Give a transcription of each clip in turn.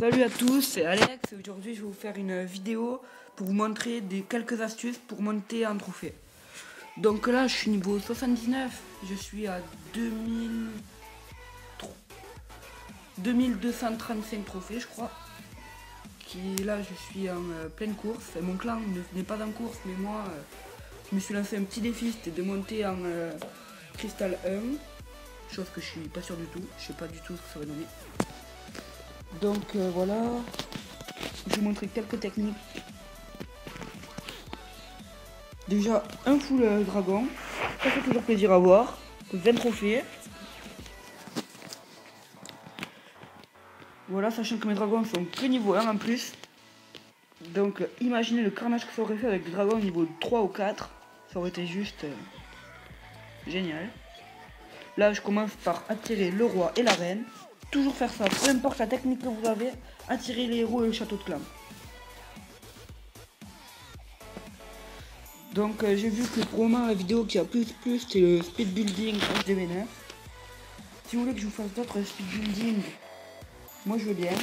Salut à tous, c'est Alex et aujourd'hui je vais vous faire une vidéo pour vous montrer quelques astuces pour monter un trophée. Donc là je suis niveau 79, je suis à 2235 trophées je crois. Là je suis en pleine course, mon clan n'est pas en course mais moi je me suis lancé un petit défi, c'était de monter en Cristal 1, chose que je suis pas sûr du tout, je sais pas du tout ce que ça va donner. Donc voilà, je vais vous montrer quelques techniques. Déjà un full dragon, ça fait toujours plaisir à voir. 20 trophées. Voilà, sachant que mes dragons sont que niveau 1 en plus. Donc imaginez le carnage que ça aurait fait avec des dragons niveau 3 ou 4. Ça aurait été juste génial. Là je commence par attirer le roi et la reine. Toujours faire ça, peu importe la technique que vous avez, attirer les héros et le château de clan. Donc j'ai vu que pour le moment la vidéo qui a plus c'est le speed building HDV9. Si vous voulez que je vous fasse d'autres speed building, moi je veux bien.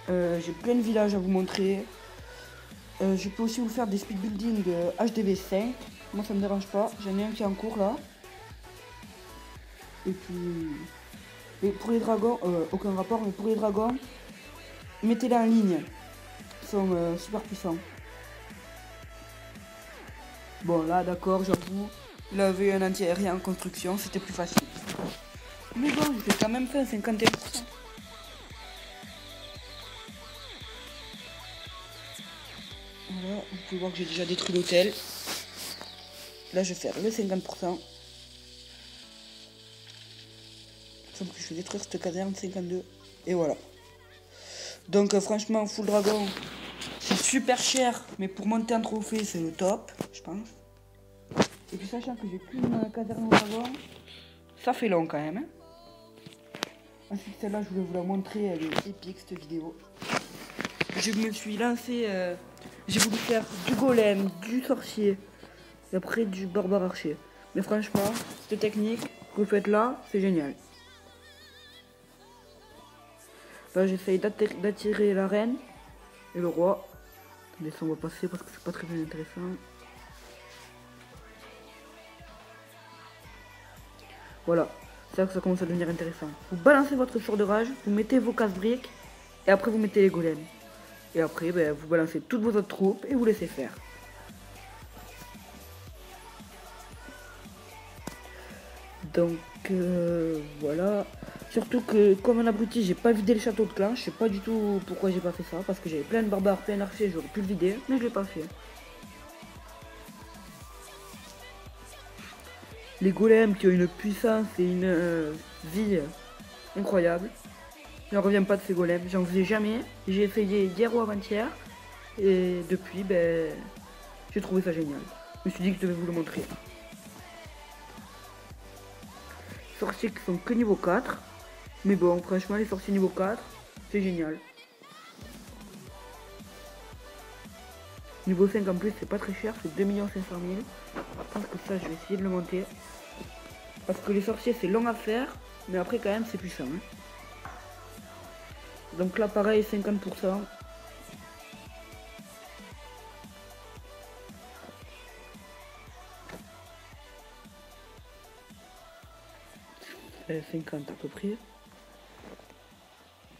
J'ai plein de villages à vous montrer. Je peux aussi vous faire des speed building HDV5. Moi ça me dérange pas, j'en ai un qui est en cours là. Et puis et pour les dragons, aucun rapport, mais pour les dragons, mettez-les en ligne. Ils sont super puissants. Bon là d'accord, j'avoue, il avait un anti-aérien en construction, c'était plus facile. Mais bon, j'ai quand même fait 51%. Voilà, vous pouvez voir que j'ai déjà détruit l'hôtel. Là je vais faire le 50%. Il semble que je vais détruire cette caserne 52. Et voilà. Donc franchement, full dragon, c'est super cher, mais pour monter un trophée, c'est le top, je pense. Et puis sachant que j'ai plus une caserne au dragon, ça fait long quand même. Hein. Ensuite, celle-là, je voulais vous la montrer, elle est épique cette vidéo. Je me suis lancé, j'ai voulu faire du golem, du sorcier, et après du barbare archer. Mais franchement, cette technique que vous faites là, c'est génial. Là, j'essaye d'attirer la reine et le roi. Attendez, ça on va passer parce que c'est pas très bien intéressant. Voilà, c'est là que ça commence à devenir intéressant. Vous balancez votre sort de rage, vous mettez vos casse-briques et après vous mettez les golems. Et après, ben, vous balancez toutes vos autres troupes et vous laissez faire. Donc voilà. Surtout que comme un abruti, j'ai pas vidé le château de clan. Je sais pas du tout pourquoi j'ai pas fait ça. Parce que j'avais plein de barbares, plein d'archers, j'aurais pu le vider. Mais je l'ai pas fait. Les golems qui ont une puissance et une vie incroyable. J'en reviens pas de ces golems. J'en faisais jamais. J'ai essayé hier ou avant-hier. Et depuis, ben, j'ai trouvé ça génial. Je me suis dit que je devais vous le montrer. Sorciers qui sont que niveau 4. Mais bon, franchement, les sorciers niveau 4, c'est génial. Niveau 5 en plus, c'est pas très cher, c'est 2 500 000. Je pense que ça, je vais essayer de le monter. Parce que les sorciers, c'est long à faire, mais après, quand même, c'est puissant. Hein. Donc là, pareil, 50%. Et 50 à peu près.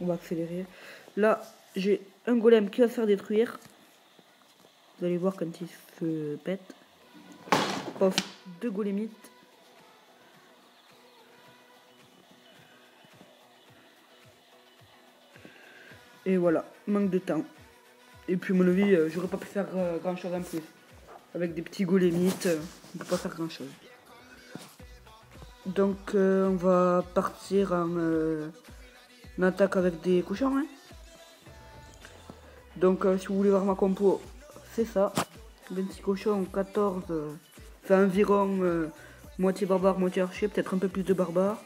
On va accélérer. Là, j'ai un golem qui va se faire détruire. Vous allez voir quand il se pète. Pof, 2 golémites. Et voilà, manque de temps. Et puis, à mon avis, j'aurais pas pu faire grand chose en plus. Avec des petits golémites, on peut pas faire grand chose. Donc, on va partir en attaque avec des cochons. Hein. Donc, si vous voulez voir ma compo, c'est ça. 26 cochons, 14, c'est environ moitié barbare, moitié archer, peut-être un peu plus de barbares.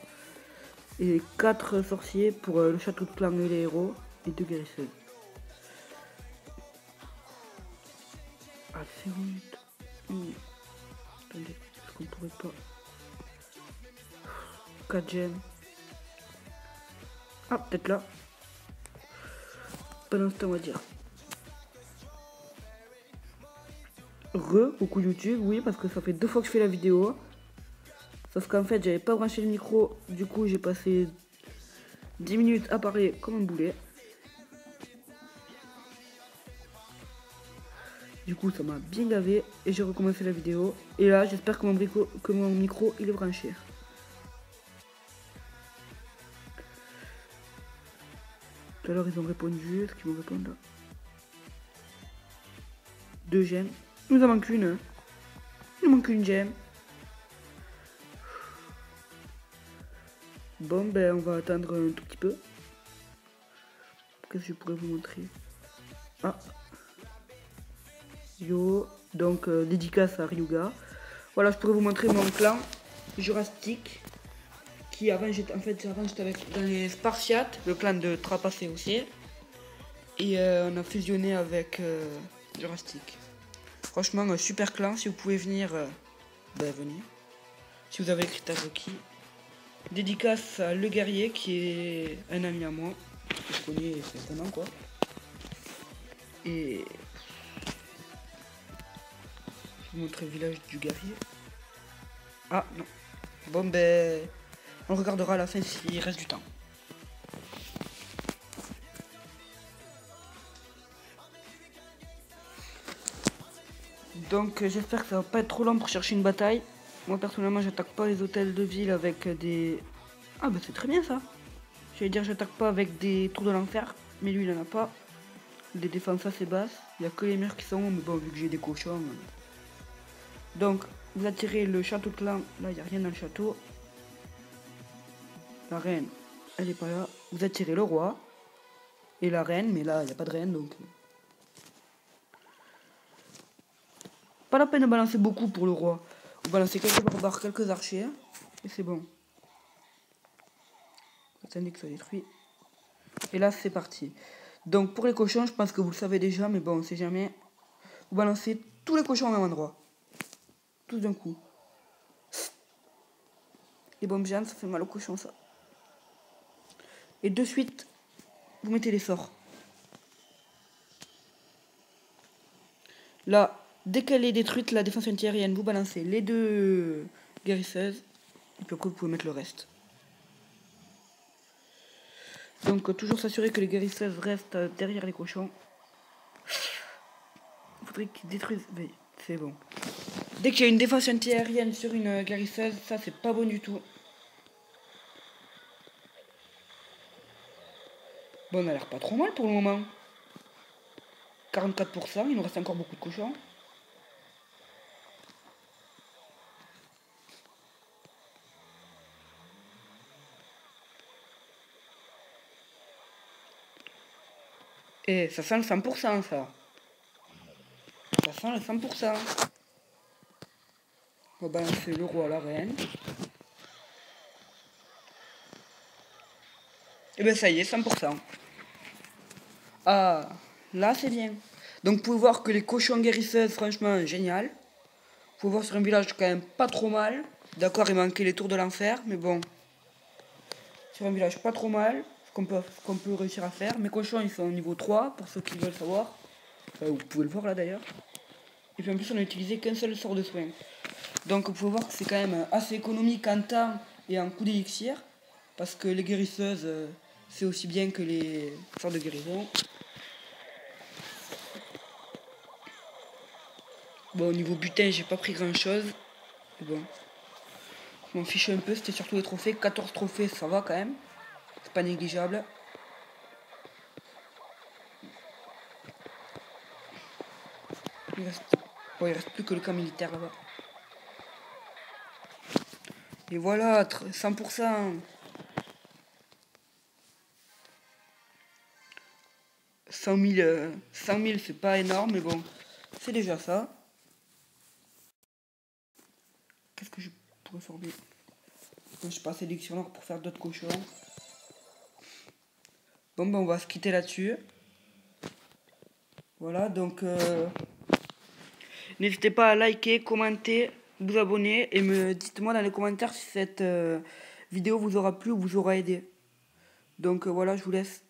Et 4 sorciers pour le château de clan et les héros, et 2 guérisseuses. Ah, c'est minutes. Attendez, est-ce qu'on pourrait pas... 4 gemmes. Ah, peut-être là. pendant ce temps, on va dire. Coucou YouTube, oui, parce que ça fait 2 fois que je fais la vidéo. Sauf qu'en fait, j'avais pas branché le micro, du coup, j'ai passé 10 minutes à parler comme un boulet. Du coup, ça m'a bien gavé et j'ai recommencé la vidéo. Et là, j'espère que mon micro il est branché. Tout à l'heure, ils ont répondu. Est-ce qu'ils vont répondre là? 2 gemmes. Il nous en manque une. Il nous manque une gemme. Bon, ben, on va attendre un tout petit peu. Qu'est-ce que je pourrais vous montrer? Ah. Yo. Donc, dédicace à Ryuga. Voilà, je pourrais vous montrer mon clan Jurassic. Qui avant, j'étais avec dans les Spartiates, le clan de Trapacé aussi. Et on a fusionné avec Jurassic. Franchement, un super clan. Si vous pouvez venir, ben venir. Si vous avez les critères requis. Dédicace à Le Guerrier, qui est un ami à moi. Que je connais maintenant, quoi. Et je vais vous montrer le village du guerrier. Ah non. Bon ben, on regardera à la fin s'il reste du temps. Donc j'espère que ça va pas être trop long pour chercher une bataille. Moi personnellement, j'attaque pas les hôtels de ville avec des... Ah bah c'est très bien ça. J'allais dire j'attaque pas avec des tours de l'enfer, mais lui il en a pas. Des défenses assez basses. Il y a que les murs qui sont hauts, mais bon vu que j'ai des cochons. Donc vous attirez le château de clan. Là il n'y a rien dans le château. La reine, elle est pas là. Vous attirez le roi et la reine, mais là il n'y a pas de reine donc. Pas la peine de balancer beaucoup pour le roi. Vous balancez quelques barbares, quelques archers et c'est bon. Attendez que ça détruit. Et là c'est parti. Donc pour les cochons, je pense que vous le savez déjà, mais bon, on sait jamais. Vous balancez tous les cochons au même endroit. Tous d'un coup. Les bombes géantes, ça fait mal aux cochons ça. Et de suite, vous mettez les sorts. Là, dès qu'elle est détruite, la défense antiaérienne, vous balancez les 2 guérisseuses. Et puis après, vous pouvez mettre le reste. Donc, toujours s'assurer que les guérisseuses restent derrière les cochons. Il faudrait qu'ils détruisent... Mais c'est bon. Dès qu'il y a une défense antiaérienne sur une guérisseuse, ça, c'est pas bon du tout. Bon, on a l'air pas trop mal pour le moment. 44%, il nous reste encore beaucoup de cochons. Et ça sent le 100%, ça. Ça sent le 100%. On va balancer le roi à la reine. Et ben ça y est, 100%. Ah, là c'est bien. Donc vous pouvez voir que les cochons guérisseuses, franchement, génial. Vous pouvez voir sur un village quand même pas trop mal. D'accord, il manquait les tours de l'enfer, mais bon. Sur un village pas trop mal, ce qu'on peut réussir à faire. Mes cochons, ils sont au niveau 3, pour ceux qui veulent savoir. Enfin, vous pouvez le voir là d'ailleurs. Et puis en plus, on n'a utilisé qu'un seul sort de soin. Donc vous pouvez voir que c'est quand même assez économique en temps et en coût d'élixir. Parce que les guérisseuses, c'est aussi bien que les sorts de guérison. Bon, au niveau butin, j'ai pas pris grand chose. Mais bon, je m'en fiche un peu, c'était surtout les trophées. 14 trophées, ça va quand même. C'est pas négligeable. Il reste plus que le camp militaire là-bas. Et voilà, 100%. 100 000, c'est pas énorme, mais bon, c'est déjà ça. Qu'est-ce que je pourrais former? Je suis pas sélectionneur pour faire d'autres cochons. Bon, ben on va se quitter là-dessus. Voilà, donc n'hésitez pas à liker, commenter, vous abonner et me dites-moi dans les commentaires si cette vidéo vous aura plu ou vous aura aidé. Donc voilà, je vous laisse.